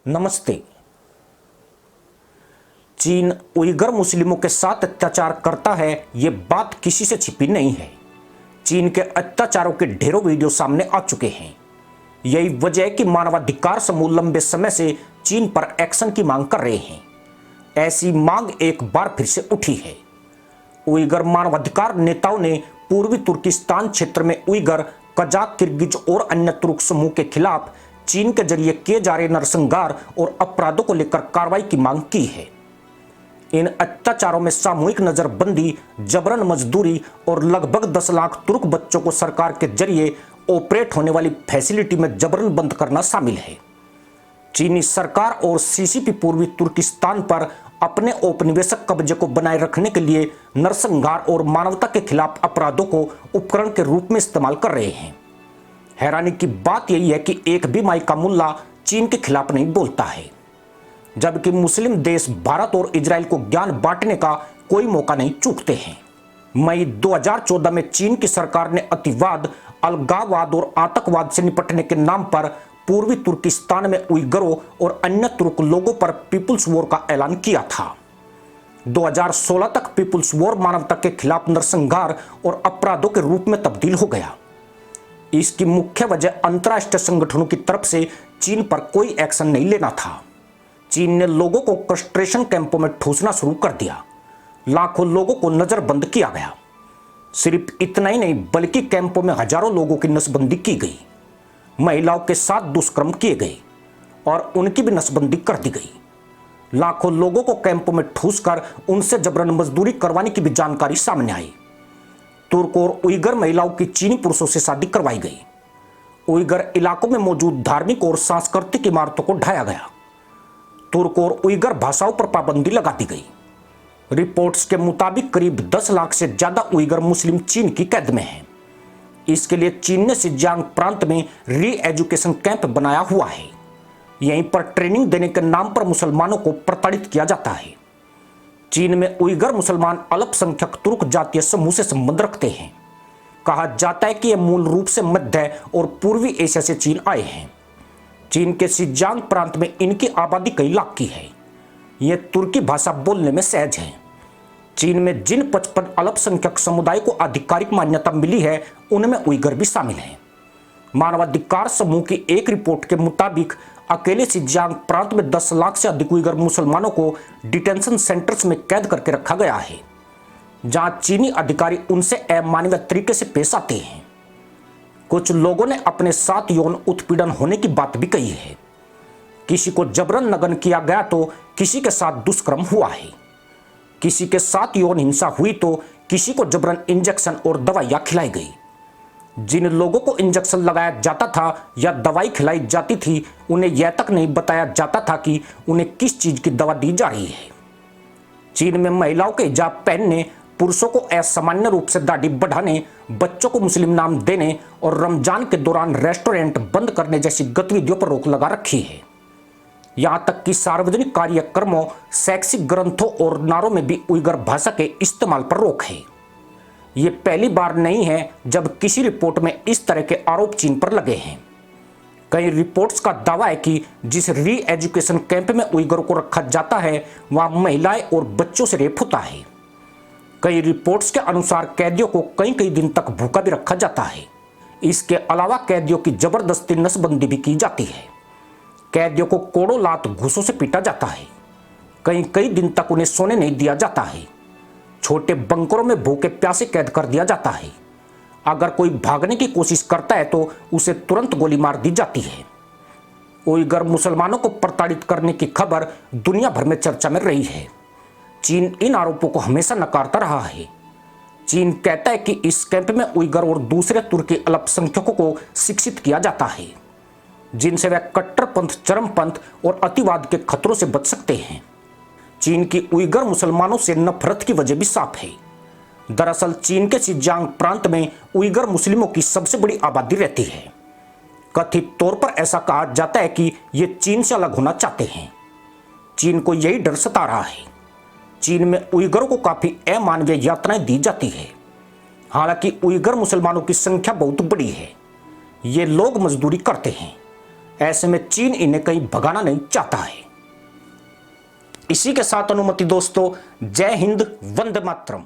नमस्ते। चीन उइगर मुस्लिमों के साथ अत्याचार करता है, ये बात किसी से छिपी नहीं है। चीन के अत्याचारों के ढेरों वीडियो सामने आ चुके हैं। यही वजह है कि मानवाधिकार समूह लंबे समय से चीन पर एक्शन की मांग कर रहे हैं। ऐसी मांग एक बार फिर से उठी है। उइगर मानवाधिकार नेताओं ने पूर्वी तुर्किस्तान क्षेत्र में उइगर, कजाक, किर्गिज और अन्य तुर्क समूह के खिलाफ चीन के जरिए किए जा रहे नरसंहार और अपराधों को लेकर कार्रवाई की मांग की है। इन अत्याचारों में सामूहिक नजरबंदी, जबरन मजदूरी और लगभग 10 लाख तुर्क बच्चों को सरकार के जरिए ऑपरेट होने वाली फैसिलिटी में जबरन बंद करना शामिल है। चीनी सरकार और सीसीपी पूर्वी तुर्किस्तान पर अपने औपनिवेशिक कब्जे को बनाए रखने के लिए नरसंहार और मानवता के खिलाफ अपराधों को उपकरण के रूप में इस्तेमाल कर रहे हैं। हैरानी की बात यही है कि एक भी माई का मुल्ला चीन के खिलाफ नहीं बोलता है, जबकि मुस्लिम देश भारत और इजराइल को ज्ञान बांटने का कोई मौका नहीं चूकते हैं। मई 2014 में चीन की सरकार ने अतिवाद, अलगाववाद और आतंकवाद से निपटने के नाम पर पूर्वी तुर्किस्तान में उइगरों और अन्य तुर्क लोगों पर पीपुल्स वॉर का ऐलान किया था। 2016 तक पीपुल्स वॉर मानवता के खिलाफ नरसंहार और अपराधों के रूप में तब्दील हो गया। इसकी मुख्य वजह अंतर्राष्ट्रीय संगठनों की तरफ से चीन पर कोई एक्शन नहीं लेना था। चीन ने लोगों को कंसंट्रेशन कैंपों में ठूसना शुरू कर दिया। लाखों लोगों को नजरबंद किया गया। सिर्फ इतना ही नहीं, बल्कि कैंपों में हजारों लोगों की नसबंदी की गई। महिलाओं के साथ दुष्कर्म किए गए और उनकी भी नसबंदी कर दी गई। लाखों लोगों को कैंपों में ठूसकर उनसे जबरन मजदूरी करवाने की भी जानकारी सामने आई। तुर्क और उइगर महिलाओं की चीनी पुरुषों से शादी करवाई गई। उइगर इलाकों में मौजूद धार्मिक और सांस्कृतिक इमारतों को ढाया गया। तुर्क और उइगर भाषाओं पर पाबंदी लगा दी गई। रिपोर्ट्स के मुताबिक करीब 10 लाख से ज्यादा उइगर मुस्लिम चीन की कैद में हैं। इसके लिए चीन ने सिंजियांग प्रांत में री एजुकेशन कैंप बनाया हुआ है। यहीं पर ट्रेनिंग देने के नाम पर मुसलमानों को प्रताड़ित किया जाता है। चीन में उइगर मुसलमान अल्पसंख्यक तुर्क जातीय समूह से संबंध रखते हैं। कहा जाता है कि ये मूल रूप से मध्य और पूर्वी एशिया से चीन आए हैं। चीन के सिंजियांग प्रांत में इनकी आबादी कई लाख की है। ये तुर्की भाषा बोलने में सहज है। चीन में जिन 55 अल्पसंख्यक समुदाय को आधिकारिक मान्यता मिली है, उनमें उइगर भी शामिल हैं। मानवाधिकार समूह की एक रिपोर्ट के मुताबिक अकेले सिंजियांग प्रांत में 10 लाख से अधिक उइगर मुसलमानों को डिटेंशन सेंटर्स में कैद करके रखा गया है, जहां चीनी अधिकारी उनसे अमानवीय तरीके से पेश आते हैं। कुछ लोगों ने अपने साथ यौन उत्पीड़न होने की बात भी कही है। किसी को जबरन नग्न किया गया तो किसी के साथ दुष्कर्म हुआ है। किसी के साथ यौन हिंसा हुई तो किसी को जबरन इंजेक्शन और दवाइयां खिलाई गई। जिन लोगों को इंजेक्शन लगाया जाता था या दवाई खिलाई जाती थी, उन्हें यह तक नहीं बताया जाता था कि उन्हें किस चीज की दवा दी जा रही है। चीन में महिलाओं के हिजाब पहनने, पुरुषों को असामान्य रूप से दाढ़ी बढ़ाने, बच्चों को मुस्लिम नाम देने और रमजान के दौरान रेस्टोरेंट बंद करने जैसी गतिविधियों पर रोक लगा रखी है। यहां तक कि सार्वजनिक कार्यक्रमों, शैक्षिक ग्रंथों और नारों में भी उइगर भाषा के इस्तेमाल पर रोक है। ये पहली बार नहीं है जब किसी रिपोर्ट में इस तरह के आरोप चीन पर लगे हैं। कई रिपोर्ट्स का दावा है कि जिस री एजुकेशन कैंप में उइगरों को रखा जाता है, वहां महिलाएं और बच्चों से रेप होता है। कई रिपोर्ट्स के अनुसार कैदियों को कई कई दिन तक भूखा भी रखा जाता है। इसके अलावा कैदियों की जबरदस्ती नसबंदी भी की जाती है। कैदियों को कोड़ों लात घूसों से पीटा जाता है। कई कई दिन तक उन्हें सोने नहीं दिया जाता है। छोटे बंकरों में भूखे प्यासे कैद कर दिया जाता है। अगर कोई भागने की कोशिश करता है तो उसे तुरंत गोली मार दी जाती है। उइगर मुसलमानों को प्रताड़ित करने की खबर दुनिया भर में चर्चा में रही है। चीन इन आरोपों को हमेशा नकारता रहा है। चीन कहता है कि इस कैंप में उइगर और दूसरे तुर्की अल्पसंख्यकों को शिक्षित किया जाता है, जिनसे वह कट्टरपंथ, चरमपंथ और अतिवाद के खतरों से बच सकते हैं। चीन की उइगर मुसलमानों से नफरत की वजह भी साफ है। दरअसल चीन के सिंजियांग प्रांत में उइगर मुस्लिमों की सबसे बड़ी आबादी रहती है। कथित तौर पर ऐसा कहा जाता है कि ये चीन से अलग होना चाहते हैं। चीन को यही डर सता रहा है। चीन में उइगरों को काफी अमानवीय यातनाएं दी जाती है। हालांकि उइगर मुसलमानों की संख्या बहुत बड़ी है। ये लोग मजदूरी करते हैं। ऐसे में चीन इन्हें कहीं भगाना नहीं चाहता है। इसी के साथ अनुमति दोस्तों, जय हिंद, वंदे मातरम।